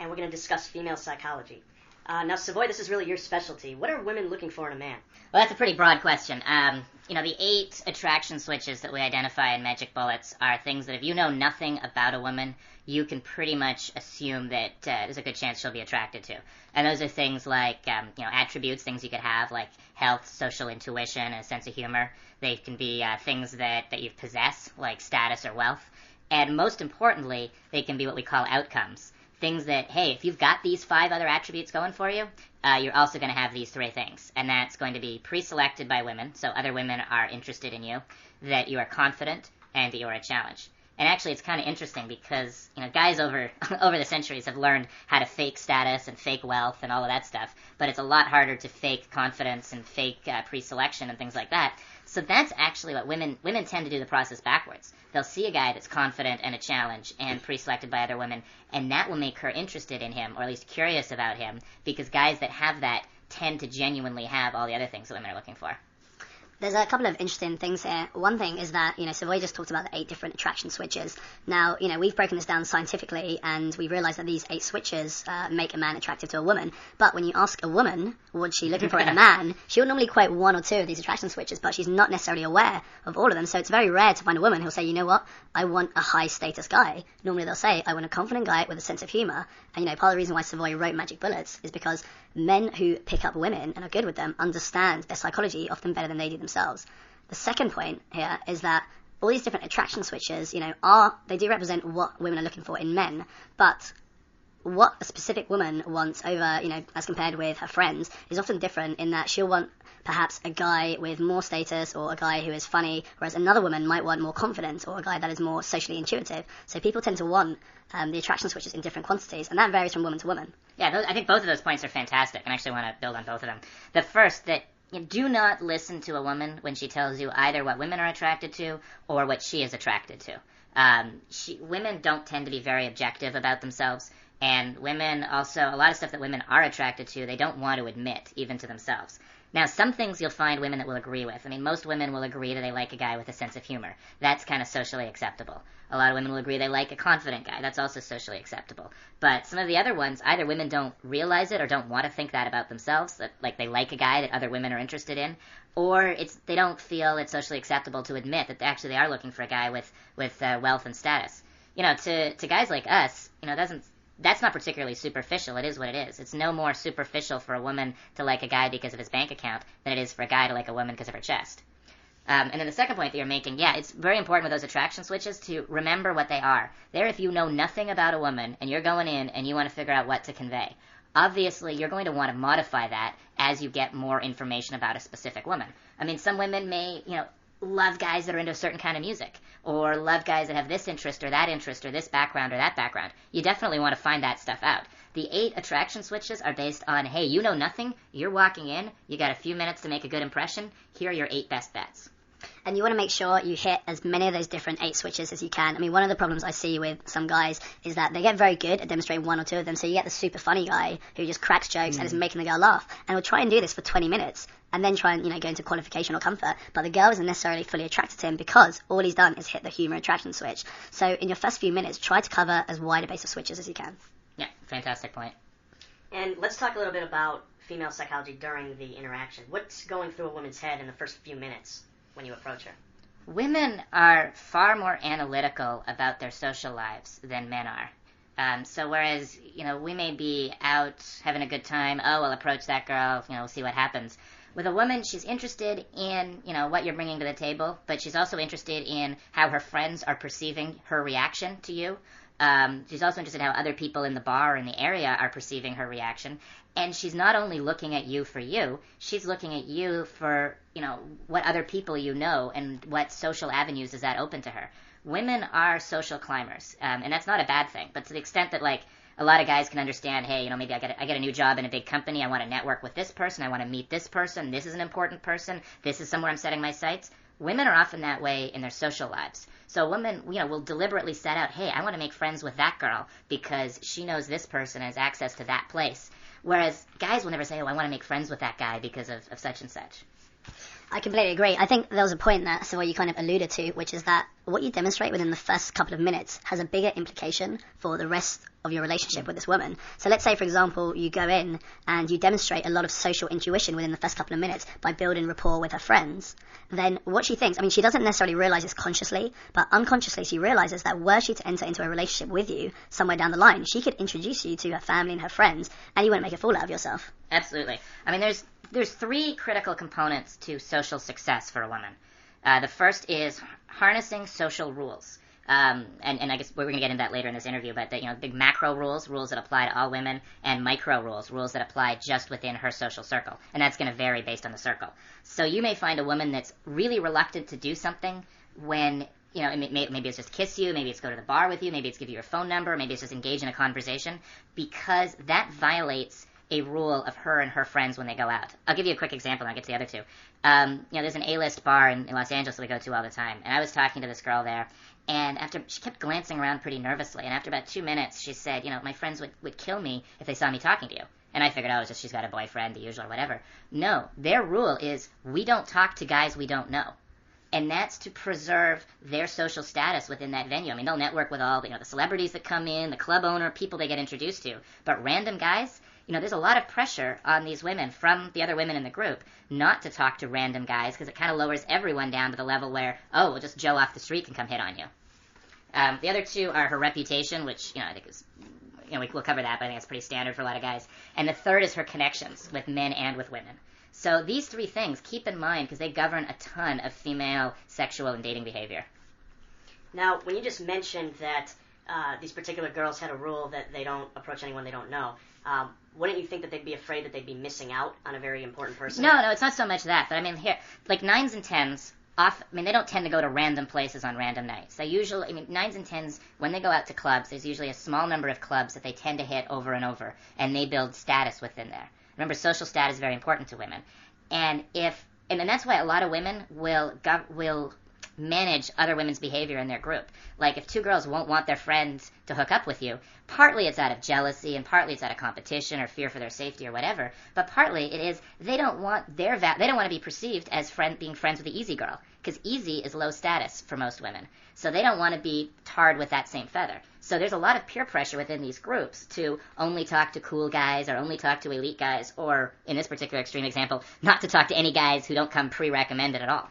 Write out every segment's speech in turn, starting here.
and we're going to discuss female psychology. Now, Savoy, this is really your specialty. What are women looking for in a man? Well, that's a pretty broad question. The 8 attraction switches that we identify in Magic Bullets are things that if you know nothing about a woman, you can pretty much assume that there's a good chance she'll be attracted to. And those are things like, attributes, things you could have, like health, social intuition, and a sense of humor. They can be things that you possess, like status or wealth. And most importantly, they can be what we call outcomes. Things that, hey, if you've got these 5 other attributes going for you, you're also going to have these 3 things. And that's going to be pre-selected by women, so other women are interested in you, that you are confident, and that you are a challenge. And actually, it's kind of interesting because, guys over the centuries have learned how to fake status and fake wealth and all of that stuff, but it's a lot harder to fake confidence and fake pre-selection and things like that. So that's actually what women tend to do the process backwards. They'll see a guy that's confident and a challenge and pre-selected by other women, and that will make her interested in him, or at least curious about him, because guys that have that tend to genuinely have all the other things that women are looking for. There's a couple of interesting things here. One thing is that, Savoy just talked about the 8 different attraction switches. Now, we've broken this down scientifically, and we realized that these 8 switches make a man attractive to a woman. But when you ask a woman what she's looking for in a man, she'll normally quote 1 or 2 of these attraction switches, but she's not necessarily aware of all of them. So it's very rare to find a woman who'll say, you know what, I want a high-status guy. Normally they'll say, I want a confident guy with a sense of humor. And, part of the reason why Savoy wrote Magic Bullets is because men who pick up women and are good with them understand their psychology often better than they do themselves. The second point here is that all these different attraction switches, they do represent what women are looking for in men, but what a specific woman wants over, as compared with her friends is often different in that she'll want perhaps a guy with more status or a guy who is funny, whereas another woman might want more confidence or a guy that is more socially intuitive. So people tend to want the attraction switches in different quantities, and that varies from woman to woman. Yeah, I think both of those points are fantastic, and I actually want to build on both of them. The first, that you do not listen to a woman when she tells you either what women are attracted to or what she is attracted to. Women don't tend to be very objective about themselves, and women also, a lot of stuff that women are attracted to, they don't want to admit, even to themselves. Now, some things you'll find women that will agree with. Most women will agree that they like a guy with a sense of humor. That's kind of socially acceptable. A lot of women will agree they like a confident guy. That's also socially acceptable. But some of the other ones, either women don't realize it or don't want to think that about themselves, that like they like a guy that other women are interested in, or they don't feel it's socially acceptable to admit that actually they are looking for a guy with wealth and status. To guys like us, that's not particularly superficial. It is what it is. It's no more superficial for a woman to like a guy because of his bank account than it is for a guy to like a woman because of her chest. And then the second point that you're making, it's very important with those attraction switches to remember what they are. They're if you know nothing about a woman and you're going in and you want to figure out what to convey. Obviously, you're going to want to modify that as you get more information about a specific woman. Some women may, love guys that are into a certain kind of music, or love guys that have this interest, or this background, or that background. You definitely want to find that stuff out. The 8 attraction switches are based on, hey, you know nothing, you're walking in, you got a few minutes to make a good impression, here are your 8 best bets. And you want to make sure you hit as many of those different 8 switches as you can. One of the problems I see with some guys is that they get very good at demonstrating 1 or 2 of them. So you get the super funny guy who just cracks jokes and is making the girl laugh. And will try and do this for 20 minutes and then try and, go into qualification or comfort. But the girl isn't necessarily fully attracted to him because all he's done is hit the humor attraction switch. So in your first few minutes, try to cover as wide a base of switches as you can. Yeah, fantastic point. And let's talk a little bit about female psychology during the interaction. What's going through a woman's head in the first few minutes when you approach her? Women are far more analytical about their social lives than men are. So whereas, we may be out having a good time, I'll approach that girl, we'll see what happens. With a woman, she's interested in, what you're bringing to the table, but she's also interested in how her friends are perceiving her reaction to you. She's also interested in how other people in the bar or in the area are perceiving her reaction. And she's not only looking at you for you, she's looking at you for, what other people you know and what social avenues does that open to her. Women are social climbers, and that's not a bad thing. But to the extent that, a lot of guys can understand, hey, maybe I get a new job in a big company, I want to network with this person, I want to meet this person, this is an important person, this is somewhere I'm setting my sights. Women are often that way in their social lives. So a woman, will deliberately set out, hey, I want to make friends with that girl because she knows this person has access to that place. Whereas guys will never say, I want to make friends with that guy because of such and such. I completely agree. I think there was a point that Savoy you kind of alluded to, which is that what you demonstrate within the first couple of minutes has a bigger implication for the rest of your relationship with this woman. So let's say, for example, you go in and you demonstrate a lot of social intuition within the first couple of minutes by building rapport with her friends. Then what she thinks, I mean, she doesn't necessarily realize this consciously, but unconsciously she realizes that were she to enter into a relationship with you somewhere down the line, she could introduce you to her family and her friends, and you wouldn't make a fool out of yourself. Absolutely. I mean, there's three critical components to social success for a woman. The first is harnessing social rules. And I guess we're going to get into that later in this interview, but big macro rules that apply to all women, and micro rules that apply just within her social circle. And that's going to vary based on the circle. So you may find a woman that's really reluctant to do something when, maybe it's just kiss you, maybe it's go to the bar with you, maybe it's give you your phone number, maybe it's just engage in a conversation, because that violates a rule of her and her friends when they go out. I'll give you a quick example and I'll get to the other two. There's an A-list bar in Los Angeles that we go to all the time, and I was talking to this girl there, and she kept glancing around pretty nervously, and after about 2 minutes, she said, my friends would kill me if they saw me talking to you. And I figured, it's just she's got a boyfriend, the usual or whatever. No, their rule is we don't talk to guys we don't know. And that's to preserve their social status within that venue. I mean, they'll network with all the celebrities that come in, the club owner, people they get introduced to. But random guys, there's a lot of pressure on these women from the other women in the group not to talk to random guys, because it kind of lowers everyone down to the level where, well, just Joe off the street can come hit on you. The other two are her reputation, which, I think is, we'll cover that, but I think it's pretty standard for a lot of guys. And the third is her connections with men and with women. So these three things, keep in mind, because they govern a ton of female sexual and dating behavior. Now, when you just mentioned that these particular girls had a rule that they don't approach anyone they don't know, wouldn't you think that they'd be afraid that they'd be missing out on a very important person? No, it's not so much that. But I mean, here, like 9s and 10s, they don't tend to go to random places on random nights. They usually, 9s and 10s, when they go out to clubs, there's usually a small number of clubs that they tend to hit over and over, and they build status within there. Remember, social status is very important to women. And that's why a lot of women will manage other women's behavior in their group. Like, if two girls won't want their friends to hook up with you, partly it's out of jealousy, and partly it's out of competition or fear for their safety or whatever, but partly it is they don't want they don't want to be perceived as being friends with the easy girl, because easy is low status for most women. So they don't want to be tarred with that same feather. So there's a lot of peer pressure within these groups to only talk to cool guys or only talk to elite guys, or, in this particular extreme example, not to talk to any guys who don't come pre-recommended at all.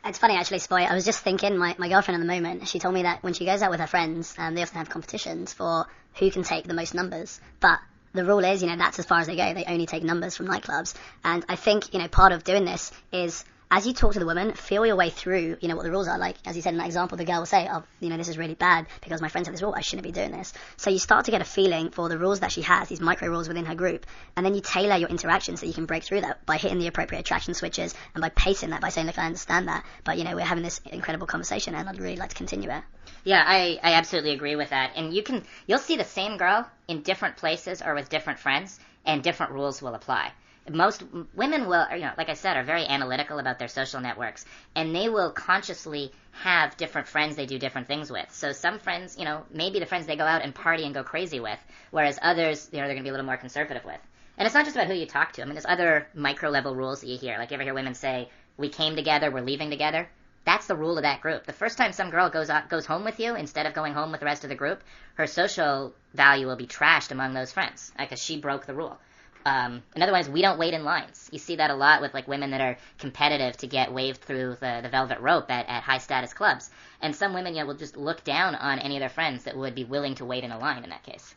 It's funny, actually, Spoy. I was just thinking, my girlfriend at the moment, she told me that when she goes out with her friends, they often have competitions for who can take the most numbers. But the rule is, that's as far as they go. They only take numbers from nightclubs. And I think, part of doing this is, as you talk to the woman, feel your way through, what the rules are. Like, as you said in that example, the girl will say, this is really bad because my friends have this rule, I shouldn't be doing this. So you start to get a feeling for the rules that she has, these micro rules within her group, and then you tailor your interactions so you can break through that by hitting the appropriate attraction switches and by pacing that, by saying, look, I understand that, but, we're having this incredible conversation and I'd really like to continue it. Yeah, I absolutely agree with that. And you'll see the same girl in different places or with different friends, and different rules will apply. Most women will, like I said, are very analytical about their social networks, and they will consciously have different friends they do different things with. So some friends, maybe the friends they go out and party and go crazy with, whereas others, they're going to be a little more conservative with. And it's not just about who you talk to. There's other micro-level rules that you hear. Like, you ever hear women say, we came together, we're leaving together? That's the rule of that group. The first time some girl goes home with you, instead of going home with the rest of the group, her social value will be trashed among those friends, because she broke the rule. Another one is we don't wait in lines. You see that a lot with women that are competitive to get waved through the velvet rope at high status clubs. And some women will just look down on any of their friends that would be willing to wait in a line in that case.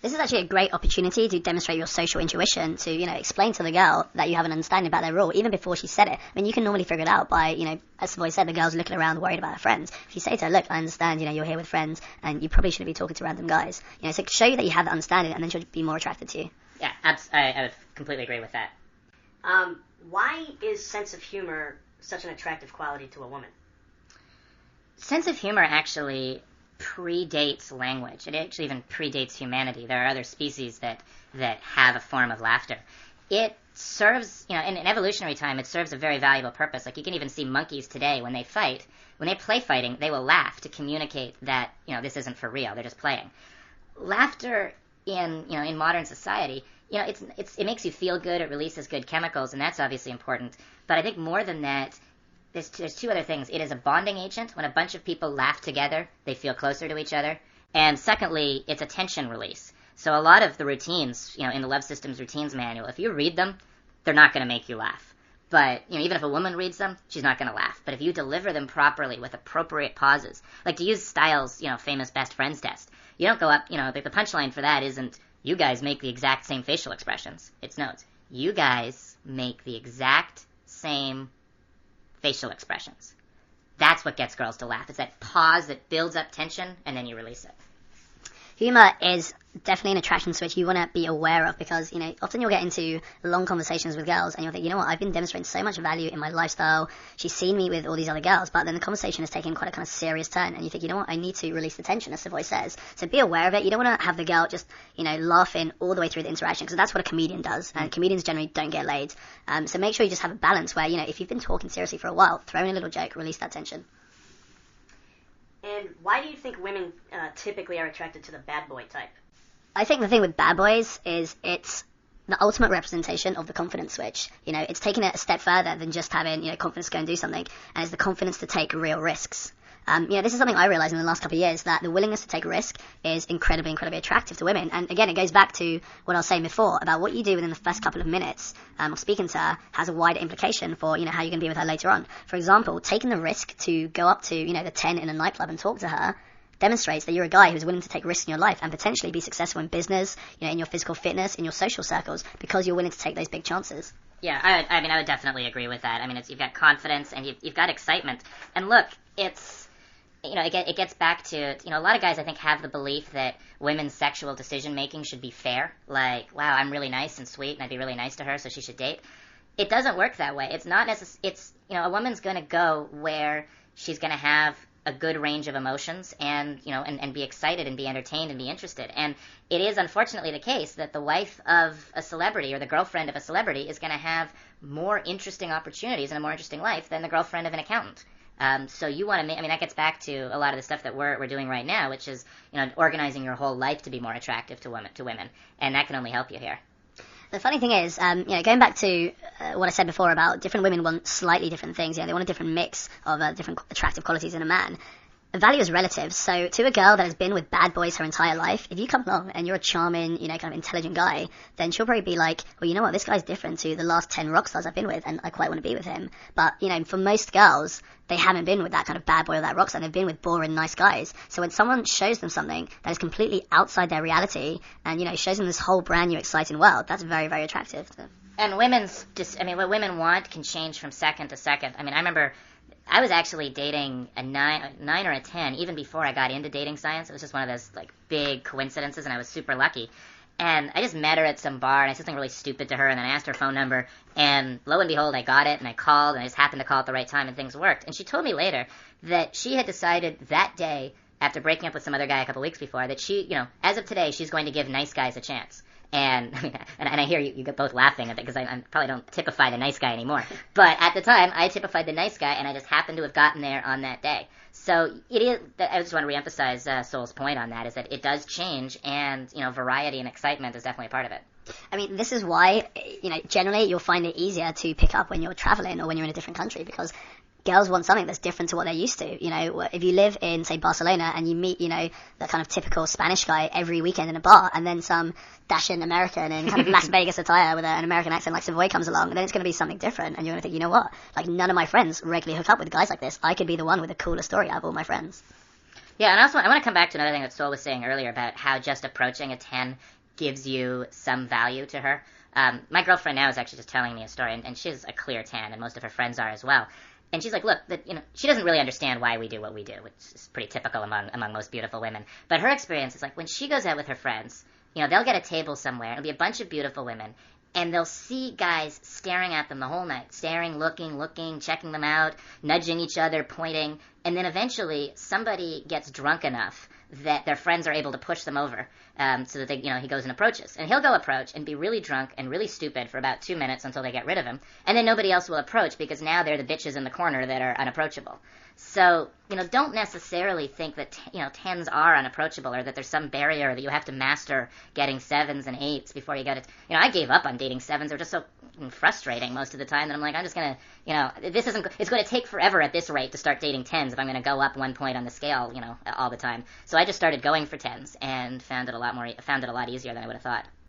This is actually a great opportunity to demonstrate your social intuition, to, explain to the girl that you have an understanding about their rule, even before she said it. You can normally figure it out by, as Savoy said, the girl's looking around worried about her friends. If you say to her, look, I understand, you're here with friends, and you probably shouldn't be talking to random guys. So show you that you have that understanding, and then she'll be more attracted to you. Yeah, I would completely agree with that. Why is sense of humor such an attractive quality to a woman? Sense of humor actually predates language. It actually even predates humanity. There are other species that have a form of laughter. It serves, in evolutionary time, it serves a very valuable purpose. Like, you can even see monkeys today, when they fight, when they play fighting, they will laugh to communicate that, this isn't for real. They're just playing. Laughter in modern society, it makes you feel good. It releases good chemicals, and that's obviously important. But I think more than that, there's two other things. It is a bonding agent. When a bunch of people laugh together, they feel closer to each other. And secondly, it's a tension release. So a lot of the routines, in the Love Systems Routines Manual, if you read them, they're not going to make you laugh. But, even if a woman reads them, she's not going to laugh. But if you deliver them properly with appropriate pauses, like to use Styles', famous best friends test, you don't go up, the punchline for that isn't, you guys make the exact same facial expressions. It's you guys make the exact same facial expressions. That's what gets girls to laugh. It's that pause that builds up tension, and then you release it. Humor is definitely an attraction switch you want to be aware of, because, often you'll get into long conversations with girls and you'll think, I've been demonstrating so much value in my lifestyle. She's seen me with all these other girls, but then the conversation is taking quite a kind of serious turn and you think, I need to release the tension, as Savoy says. So be aware of it. You don't want to have the girl just, laughing all the way through the interaction, because that's what a comedian does, and comedians generally don't get laid. So make sure you just have a balance where, if you've been talking seriously for a while, throw in a little joke, release that tension. And why do you think women typically are attracted to the bad boy type? I think the thing with bad boys is it's the ultimate representation of the confidence switch. It's taking it a step further than just having, confidence to go and do something, and it's the confidence to take real risks. This is something I realized in the last couple of years, that the willingness to take risk is incredibly, incredibly attractive to women. And again, it goes back to what I was saying before about what you do within the first couple of minutes of speaking to her has a wider implication for, how you're going to be with her later on. For example, taking the risk to go up to, the 10 in a nightclub and talk to her demonstrates that you're a guy who's willing to take risks in your life and potentially be successful in business, in your physical fitness, in your social circles, because you're willing to take those big chances. Yeah, I would definitely agree with that. You've got confidence and you've got excitement. And look, it's... it gets back to, a lot of guys, I think, have the belief that women's sexual decision-making should be fair. Like, wow, I'm really nice and sweet, and I'd be really nice to her, so she should date. It doesn't work that way. It's not a woman's going to go where she's going to have a good range of emotions and, and be excited and be entertained and be interested. And it is, unfortunately, the case that the wife of a celebrity or the girlfriend of a celebrity is going to have more interesting opportunities and a more interesting life than the girlfriend of an accountant. So you want to that gets back to a lot of the stuff that we're doing right now, which is, organizing your whole life to be more attractive to women, and that can only help you here. The funny thing is, going back to what I said before about different women want slightly different things. They want a different mix of different attractive qualities in a man. Value is relative. So to a girl that has been with bad boys her entire life, if you come along and you're a charming, kind of intelligent guy, then she'll probably be like, well, you know what, this guy's different to the last 10 rock stars I've been with, and I quite want to be with him. But, for most girls, they haven't been with that kind of bad boy or that rock star. They've been with boring, nice guys. So when someone shows them something that is completely outside their reality and, shows them this whole brand new exciting world, that's very, very attractive to them. And what women want can change from second to second. I remember I was actually dating a 9 or a 10 even before I got into dating science. It was just one of those big coincidences, and I was super lucky. And I just met her at some bar, and I said something really stupid to her, and then I asked her phone number, and lo and behold, I got it, and I called, and I just happened to call at the right time, and things worked. And she told me later that she had decided that day, after breaking up with some other guy a couple weeks before, that she, as of today, she's going to give nice guys a chance. And I hear you both laughing at it, because I probably don't typify the nice guy anymore. But at the time, I typified the nice guy, and I just happened to have gotten there on that day. So it is. I just want to reemphasize Sol's point on that, is that it does change, and variety and excitement is definitely a part of it. This is why, generally you'll find it easier to pick up when you're traveling or when you're in a different country, because girls want something that's different to what they're used to. If you live in, say, Barcelona and you meet, the kind of typical Spanish guy every weekend in a bar, and then some dashing American in kind of Las Vegas attire with an American accent like Savoy comes along, then it's going to be something different, and you're going to think, you know what? None of my friends regularly hook up with guys like this. I could be the one with the coolest story out of all my friends. Yeah, and I want to come back to another thing that Sol was saying earlier about how just approaching a 10 gives you some value to her. My girlfriend now is actually just telling me a story, and she's a clear 10, and most of her friends are as well. And she's like, look, she doesn't really understand why we do what we do, which is pretty typical among most beautiful women. But her experience is when she goes out with her friends, they'll get a table somewhere, it'll be a bunch of beautiful women, and they'll see guys staring at them the whole night, staring, looking, checking them out, nudging each other, pointing, and then eventually somebody gets drunk enough that their friends are able to push them over. so that he goes and approaches. And he'll go approach and be really drunk and really stupid for about 2 minutes until they get rid of him. And then nobody else will approach because now they're the bitches in the corner that are unapproachable. So, don't necessarily think that, 10s are unapproachable or that there's some barrier that you have to master getting 7s and 8s before you get it. I gave up on dating 7s. They're just so frustrating most of the time that I'm like, I'm just going to, it's going to take forever at this rate to start dating 10s if I'm going to go up 1 point on the scale, all the time. So I just started going for 10s and found it a lot easier than I would have thought.